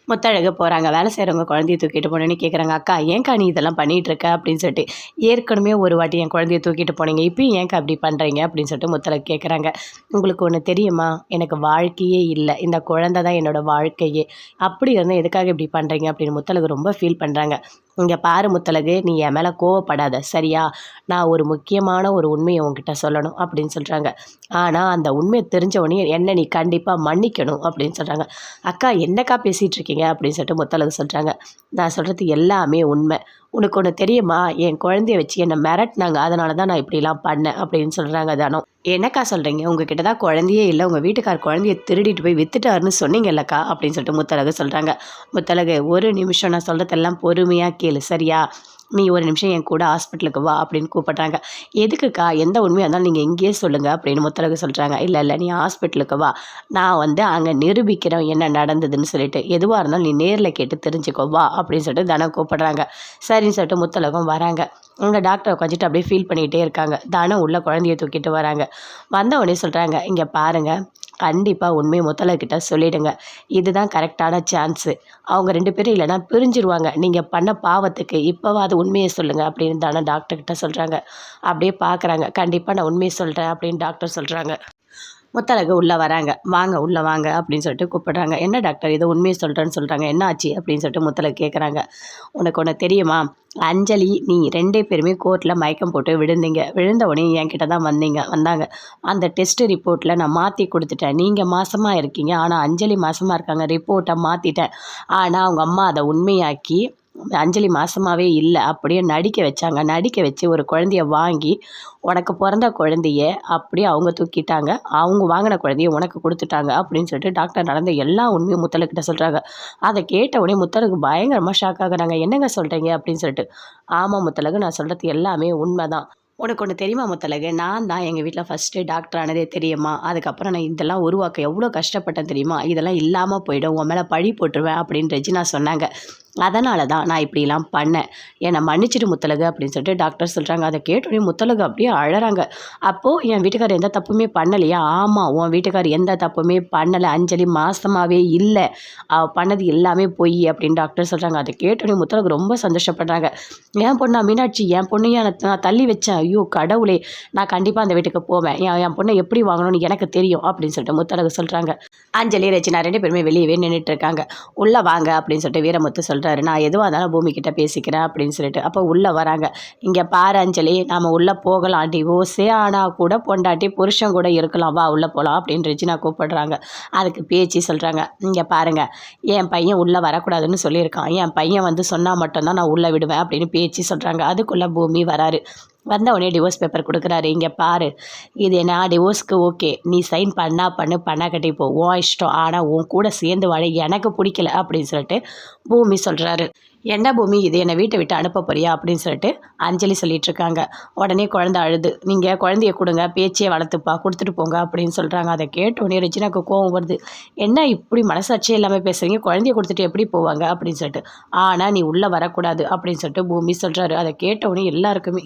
முத்தழகு போகிறாங்க. வேலை செய்கிறவங்க குழந்தைய தூக்கிட்டு போனோன்னே கேட்குறாங்க, அக்கா ஏன்க்கா நீ இதெல்லாம் பண்ணிகிட்டு இருக்க அப்படின்னு சொல்லிட்டு. ஏற்கனவே ஒரு வாட்டி என் குழந்தைய தூக்கிட்டு போனீங்க, இப்பயும் ஏன்க்கா அப்படி பண்ணுறீங்க அப்படின்னு சொல்லிட்டு முத்தழகு கேட்குறாங்க. உங்களுக்கு ஒன்று தெரியுமா, எனக்கு வாழ்க்கையே இல்லை, இந்த குழந்தை தான் என்னோடய வாழ்க்கையே, அப்படி இருந்தால் எதுக்காக இப்படி பண்ணுறீங்க அப்படின்னு முத்தழகு ரொம்ப ஃபீல் பண்ணுறாங்க. இங்கே பாரு முத்தழகு, நீ என் மேலே கோவப்படாத சரியா, நான் ஒரு முக்கியமான ஒரு உண்மையை உங்ககிட்ட சொல்லணும் அப்படின்னு சொல்கிறாங்க. ஆனால் அந்த உண்மையை தெரிஞ்ச உடனே என்ன நீ கண்டிப்பாக மன்னிக்கணும் அப்படின்னு சொல்கிறாங்க. அக்கா என்னக்கா பேசிகிட்டு இருக்கீங்க அப்படின்னு சொல்லிட்டு முத்தழகு சொல்கிறாங்க. நான் சொல்கிறது எல்லாமே உண்மை. உனக்கு ஒன்று தெரியுமா, என் குழந்தைய வச்சு என்னை மிரட்டினாங்க, அதனால தான் நான் இப்படிலாம் பண்ணேன் அப்படின்னு சொல்கிறாங்க தனம். என்னக்கா சொல்கிறீங்க, உங்ககிட்ட தான் குழந்தையே இல்லை, உங்கள் வீட்டுக்கார் குழந்தைய திருடிட்டு போய் வித்துட்டாருன்னு சொன்னீங்கல்லக்கா அப்படின்னு சொல்லிட்டு முத்தழகு சொல்கிறாங்க. முத்தழகு ஒரு நிமிஷம், நான் சொல்கிறதெல்லாம் பொறுமையாக கேளு சரியா, நீ ஒரு நிமிஷம் என் கூட ஹாஸ்பிட்டலுக்கு வா அப்படின்னு கூப்பிட்றாங்க. எதுக்குக்கா, எந்த உண்மையாக இருந்தாலும் நீங்கள் இங்கேயே சொல்லுங்கள் அப்படின்னு முத்தழகு சொல்கிறாங்க. இல்லை நீ ஹாஸ்பிட்டலுக்கு வா, நான் அங்கே நிரூபிக்கிறேன் என்ன நடந்ததுன்னு சொல்லிட்டு, எதுவாக இருந்தாலும் நீ நேரில் கேட்டு தெரிஞ்சுக்கோ வா அப்படின்னு சொல்லிட்டு தனம் கூப்பிட்றாங்க. சரின்னு சொல்லிட்டு முத்தழகும் வராங்க. அங்கே டாக்டர் உட்காந்துட்டு அப்படியே ஃபீல் பண்ணிகிட்டே இருக்காங்க. தனம் உள்ள குழந்தைய தூக்கிட்டு வராங்க. வந்த உடனே சொல்கிறாங்க, இங்கே பாருங்கள், கண்டிப்பாக உண்மையை முத்தழகிட்ட சொல்லிவிடுங்க, இதுதான் கரெக்டான சான்ஸு, அவங்க 2 பேரும் இல்லைனா பிரிஞ்சிருவாங்க, நீங்கள் பண்ண பாவத்துக்கு இப்போவாது உண்மையை சொல்லுங்கள் அப்படின்னு தானே டாக்டர்கிட்ட சொல்கிறாங்க. அப்படியே பார்க்குறாங்க. கண்டிப்பாக நான் உண்மையை சொல்கிறேன் அப்படின்னு டாக்டர் சொல்கிறாங்க. முத்தழகு உள்ளே வராங்க. வாங்க உள்ளே வாங்க அப்படின்னு சொல்லிட்டு கூப்பிட்றாங்க. என்ன டாக்டர் ஏதோ உண்மையை சொல்கிறேன்னு சொல்கிறாங்க, என்ன ஆச்சு அப்படின்னு சொல்லிட்டு முத்தழகு கேட்குறாங்க. உனக்கு ஒன்று தெரியுமா, அஞ்சலி நீ 2 பேருமே கோர்ட்டில் மயக்கம் போட்டு விழுந்தீங்க, விழுந்த உடனே என்கிட்ட தான் வந்தாங்க. அந்த டெஸ்ட் ரிப்போர்ட்டில் நான் மாற்றி கொடுத்துட்டேன், நீங்கள் மாசமாக இருக்கீங்க, ஆனால் அஞ்சலி மாசமாக இருக்காங்க, ரிப்போர்ட்டை மாற்றிட்டேன். ஆனால் அவங்க அம்மா அதை உண்மையாக்கி அஞ்சலி மாசமாகவே இல்லை, அப்படியே நடிக்க வச்சாங்க. நடிக்க வச்சு ஒரு குழந்தைய வாங்கி, உனக்கு பிறந்த குழந்தைய அப்படியே அவங்க தூக்கிட்டாங்க, அவங்க வாங்கின குழந்தைய உனக்கு கொடுத்துட்டாங்க அப்படின்னு சொல்லிட்டு டாக்டர் நடந்த எல்லா உண்மையும் முத்தழகிட்ட சொல்கிறாங்க. அதை கேட்ட உடனே முத்தழகு பயங்கரமாக ஷாக் ஆகுறாங்க. என்னங்க சொல்கிறீங்க அப்படின்னு சொல்லிட்டு. ஆமாம் முத்தழகு, நான் சொல்கிறது எல்லாமே உண்மை தான். உனக்கு ஒன்று தெரியுமா முத்தழகு, நான் தான் எங்கள் வீட்டில் ஃபஸ்ட்டு டாக்டர் ஆனதே தெரியுமா, அதுக்கப்புறம் நான் இதெல்லாம் உருவாக்க எவ்வளோ கஷ்டப்பட்டேன் தெரியுமா, இதெல்லாம் இல்லாமல் போயிடும், உன் மேலே பழி போட்டுருவேன் அப்படின்னு ரெஜினா சொன்னாங்க. அதனால தான் நான் இப்படிலாம் பண்ணேன், என்னை மன்னிச்சிட்டு முத்தழகு அப்படின்னு சொல்லிட்டு டாக்டர் சொல்கிறாங்க. அதை கேட்டோடனே முத்தழகு அப்படியே அழறாங்க. அப்போது என் வீட்டுக்கார் எந்த தப்புமே பண்ணலையா, ஆமாம் உன் வீட்டுக்கார் எந்த தப்புமே பண்ணலை, அஞ்சலி மாசமாகவே இல்லை, பண்ணது எல்லாமே பொய் அப்படின்னு டாக்டர் சொல்கிறாங்க. அதை கேட்டோடனே முத்தழகு ரொம்ப சந்தோஷப்படுறாங்க. என் பொண்ணா மீனாட்சி, என் பொண்ணையும் நான் தள்ளி வச்சேன், ஐயோ கடவுளே, நான் கண்டிப்பாக அந்த வீட்டுக்கு போவேன், என் பொண்ணை எப்படி வாங்கணும்னு எனக்கு தெரியும் அப்படின்னு சொல்லிட்டு முத்தழகு சொல்கிறாங்க. அஞ்சலி ரெஜினா 2 பேருமே வெளியவே நின்றுட்டு இருக்காங்க. உள்ளே வாங்க அப்படின்னு சொல்லிட்டு வீரமுத்து சொல்கிறாரு. நான் எதுவாக இருந்தாலும் பூமிக்கிட்ட பேசிக்கிறேன் அப்படின்னு சொல்லிட்டு. அப்போ உள்ளே வராங்க. இங்கே பாரு அஞ்சலி, நாம் உள்ளே போகலாம், டிவோர்ஸே ஆனால் கூட பொண்டாட்டி புருஷன் கூட இருக்கலாம், வா உள்ளே போகலாம் அப்படின்னு ரெஜினா கூப்பிடுறாங்க. அதுக்கு பேச்சு சொல்கிறாங்க. இங்கே பாருங்கள், என் பையன் உள்ளே வரக்கூடாதுன்னு சொல்லியிருக்கான், என் பையன் சொன்னால் மட்டும்தான் நான் உள்ளே விடுவேன் அப்படின்னு பேச்சு சொல்கிறாங்க. அதுக்குள்ளே பூமி வராரு. வந்த உடனே டிவோர்ஸ் பேப்பர் கொடுக்குறாரு. இங்கே பாரு, இது நான் டிவோர்ஸ்க்கு ஓகே, நீ சைன் பண்ணா கட்டி போ, உன் இஷ்டம், ஆனால் உன் கூட சேர்ந்து வாழ எனக்கு பிடிக்கல அப்படின்னு சொல்லிட்டு பூமி சொல்கிறாரு. என்ன பூமி, இது என்னை வீட்டை விட்டு அனுப்ப போறியா அப்படின்னு சொல்லிட்டு அஞ்சலி சொல்லிட்டு இருக்காங்க. உடனே குழந்தை அழுது, நீங்கள் குழந்தைய கொடுங்க, பேச்சே வளர்த்துப்பா, கொடுத்துட்டு போங்க அப்படின்னு சொல்கிறாங்க. அதை கேட்ட உடனே ரெஜினாக்கு கோவம் வருது. என்ன இப்படி மனசாட்சியே இல்லாமல் பேசுகிறீங்க, குழந்தைய கொடுத்துட்டு எப்படி போவாங்க அப்படின்னு சொல்லிட்டு. ஆனால் நீ உள்ளே வரக்கூடாது அப்படின்னு சொல்லிட்டு பூமி சொல்கிறாரு. அதை கேட்ட உடனே எல்லாருக்குமே